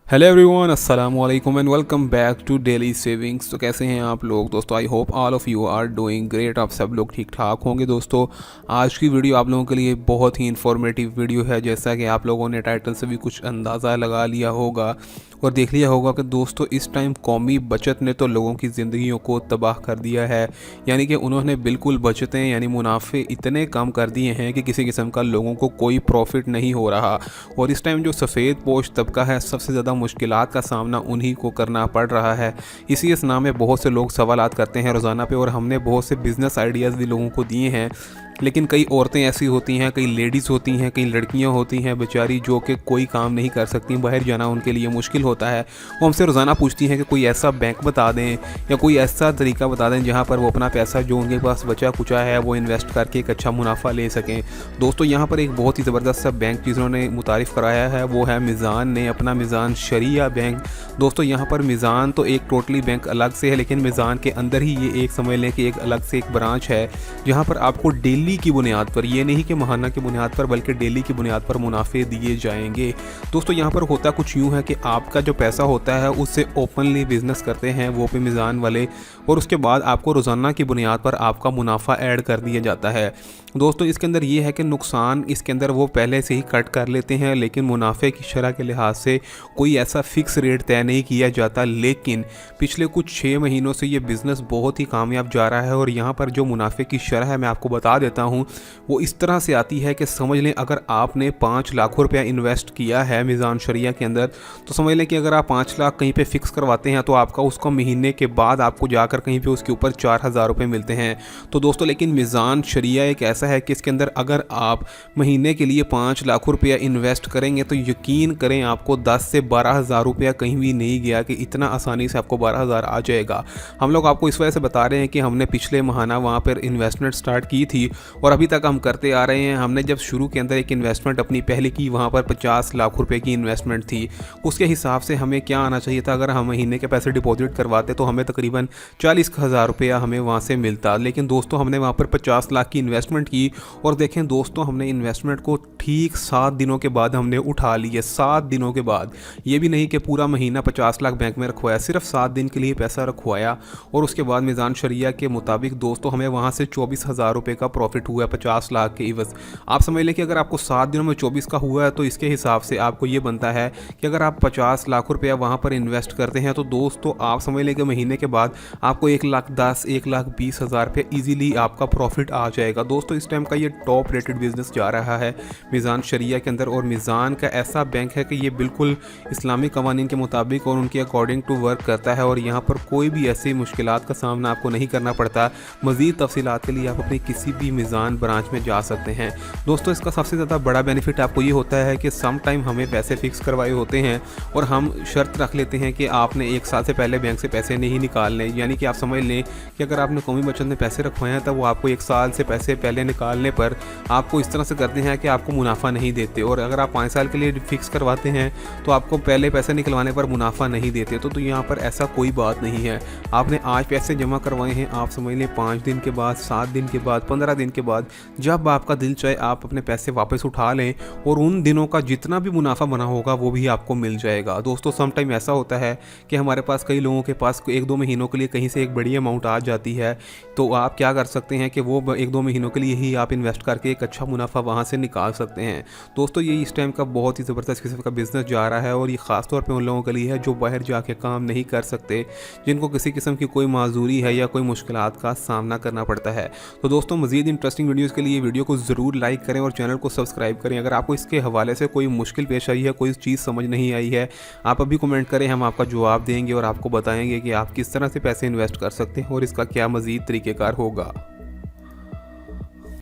Hello everyone, अस्सलाम वालेकुम and welcome back to Daily Savings. तो कैसे हैं आप लोग दोस्तों? I hope all of you are doing great. आप सब लोग ठीक ठाक होंगे। दोस्तों आज की वीडियो आप लोगों के लिए बहुत ही इन्फॉर्मेटिव वीडियो है। जैसा कि आप लोगों ने टाइटल से भी कुछ अंदाज़ा लगा लिया होगा और देख लिया होगा कि दोस्तों इस टाइम कौमी बचत ने तो लोगों की ज़िंदगियों को तबाह कर दिया है। यानी कि उन्होंने बिल्कुल बचतें यानी मुनाफे इतने कम कर दिए हैं कि किसी किस्म का लोगों को कोई प्रॉफिट नहीं हो रहा। और इस टाइम जो सफ़ेद पोश तबका है, सबसे ज़्यादा मुश्किलात का सामना उन्हीं को करना पड़ रहा है। इसी असना में बहुत से लोग सवालात करते हैं रोज़ाना पे, और हमने बहुत से बिज़नेस आइडियाज़ भी लोगों को दिए हैं। लेकिन कई औरतें ऐसी होती हैं, कई लेडीज़ होती हैं, कई लड़कियां होती हैं बेचारी, जो कि कोई काम नहीं कर सकती, बाहर जाना उनके लिए मुश्किल होता है। वो हमसे रोज़ाना पूछती हैं कि कोई ऐसा बैंक बता दें या कोई ऐसा तरीका बता दें जहां पर वो अपना पैसा जो उनके पास बचा कुचा है वो इन्वेस्ट करके एक अच्छा मुनाफा ले सकें। दोस्तों यहाँ पर एक बहुत ही ज़बरदस्त सा बैंक जिन्होंने मुतारिफ़ कराया है वो है मीज़ान ने, अपना मीज़ान शरिया बैंक। दोस्तों यहाँ पर मीज़ान तो एक टोटली बैंक अलग से है, लेकिन मीज़ान के अंदर ही ये एक समझ लें कि एक अलग से एक ब्रांच है जहाँ पर आपको डेली की बुनियाद पर, ये नहीं कि महाना की बुनियाद पर, बल्कि डेली की बुनियाद पर मुनाफे दिए जाएंगे। दोस्तों यहाँ पर होता कुछ यूँ है कि आपका जो पैसा होता है उससे ओपनली बिजनेस करते हैं वो पे मीज़ान वाले, और उसके बाद आपको रोज़ाना की बुनियाद पर आपका मुनाफा ऐड कर दिया जाता है। दोस्तों इसके अंदर ये है कि नुकसान इसके अंदर वो पहले से ही कट कर लेते हैं, लेकिन मुनाफे की शरह के लिहाज से कोई ऐसा फ़िक्स रेट तय नहीं किया जाता। लेकिन पिछले कुछ 6 महीनों से ये बिज़नेस बहुत ही कामयाब जा रहा है। और यहाँ पर जो मुनाफे की शरह है मैं आपको बता देता हूँ, वो इस तरह से आती है कि समझ लें अगर आपने 5 लाख रुपया इन्वेस्ट किया है मीज़ान शरिया के अंदर, तो समझ लें कि अगर आप 5 लाख कहीं पे फ़िक्स करवाते हैं तो आपका उसको महीने के बाद आपको जाकर कहीं पे उसके ऊपर 4,000 रुपये मिलते हैं। तो दोस्तों लेकिन मीज़ान शरिया एक ऐसा है कि इसके अंदर अगर आप महीने के लिए 5 लाख रुपया इन्वेस्ट करेंगे तो यकीन करें आपको 10 से 12,000 रुपया कहीं भी नहीं गया कि इतना आसानी से आपको 12,000 आ जाएगा। हम लोग आपको इस वजह से बता रहे हैं कि हमने पिछले माहाना वहाँ पर इन्वेस्टमेंट स्टार्ट की थी और अभी तक हम करते आ रहे हैं। हमने जब शुरू के अंदर एक इन्वेस्टमेंट अपनी पहले की, वहाँ पर 50 लाख रुपए की इन्वेस्टमेंट थी। उसके हिसाब से हमें क्या आना चाहिए था, अगर हम महीने के पैसे डिपॉजिट करवाते तो हमें तकरीबन 40,000 रुपया हमें वहाँ से मिलता। लेकिन दोस्तों हमने वहाँ पर 50 लाख की इन्वेस्टमेंट की, और देखें दोस्तों हमने इन्वेस्टमेंट को ठीक 7 दिनों के बाद हमने उठा लिए। 7 दिनों के बाद, ये भी नहीं कि पूरा महीना 50 लाख बैंक में रखवाया, सिर्फ 7 दिन के लिए पैसा रखवाया। और उसके बाद मीज़ान शरिया के मुताबिक दोस्तों हमें वहाँ से 24,000 रुपये का प्रॉफिट हुआ 50 लाख के इवज़। आप समझ लें कि अगर आपको 7 दिनों में 24 का हुआ है तो इसके हिसाब से आपको ये बनता है कि अगर आप 50 लाख रुपया वहाँ पर इन्वेस्ट करते हैं तो दोस्तों आप समझ लें कि महीने के बाद आपको 1,10,000 1,20,000 रुपये ईजीली आपका प्रॉफिट आ जाएगा। दोस्तों इस टाइम का ये टॉप रेटेड बिजनेस जा रहा है मीज़ान शरिया के अंदर। और मीज़ान का ऐसा बैंक है कि ये बिल्कुल इस्लामी कवानीन के मुताबिक और उनके अकॉर्डिंग टू वर्क करता है, और यहाँ पर कोई भी ऐसी मुश्किलात का सामना आपको नहीं करना पड़ता। मज़ीद तफसीलात के लिए आप अपनी किसी भी मीज़ान ब्रांच में जा सकते हैं। दोस्तों इसका सबसे ज़्यादा बड़ा बेनिफिट आपको ये होता है कि सम टाइम हमें पैसे फिक्स करवाए होते हैं और हम शर्त रख लेते हैं कि आपने 1 साल से पहले बैंक से पैसे नहीं निकालने। यानी कि आप समझ लें कि अगर आपने कौमी बचत में पैसे रखवाए हैं तो वो आपको 1 साल से पैसे पहले निकालने पर आपको इस तरह से करते हैं कि आपको मुनाफा नहीं देते, और अगर आप 5 साल के लिए फिक्स करवाते हैं तो आपको पहले पैसे निकलवाने पर मुनाफा नहीं देते। तो यहाँ पर ऐसा कोई बात नहीं है। आपने आज पैसे जमा करवाए हैं, आप समझ लें 5 दिन के बाद, 7 दिन के बाद, 15 दिन के बाद, जब आपका दिल चाहे आप अपने पैसे वापस उठा लें और उन दिनों का जितना भी मुनाफा बना होगा वो भी आपको मिल जाएगा। दोस्तों सम टाइम ऐसा होता है कि हमारे पास, कई लोगों के पास 1-2 महीनों के लिए कहीं से एक बड़ी अमाउंट आ जाती है, तो आप क्या कर सकते हैं कि वो 1-2 महीनों के लिए ही आप इन्वेस्ट करके एक अच्छा मुनाफा वहाँ से निकाल सकते हैं। दोस्तों ये इस टाइम का बहुत ही ज़बरदस्त किस्म का बिज़नेस जा रहा है, और ये ख़ास तौर पे उन लोगों के लिए है जो बाहर जाके काम नहीं कर सकते, जिनको किसी किस्म की कोई माजूरी है या कोई मुश्किलात का सामना करना पड़ता है। तो दोस्तों मज़ीद इंटरेस्टिंग वीडियोज़ के लिए वीडियो को ज़रूर लाइक करें और चैनल को सब्सक्राइब करें। अगर आपको इसके हवाले से कोई मुश्किल पेश आई है, कोई चीज़ समझ नहीं आई है, आप अभी कमेंट करें, हम आपका जवाब देंगे और आपको बताएंगे कि आप किस तरह से पैसे इन्वेस्ट कर सकते हैं और इसका क्या मज़ीद तरीक़ेकार होगा।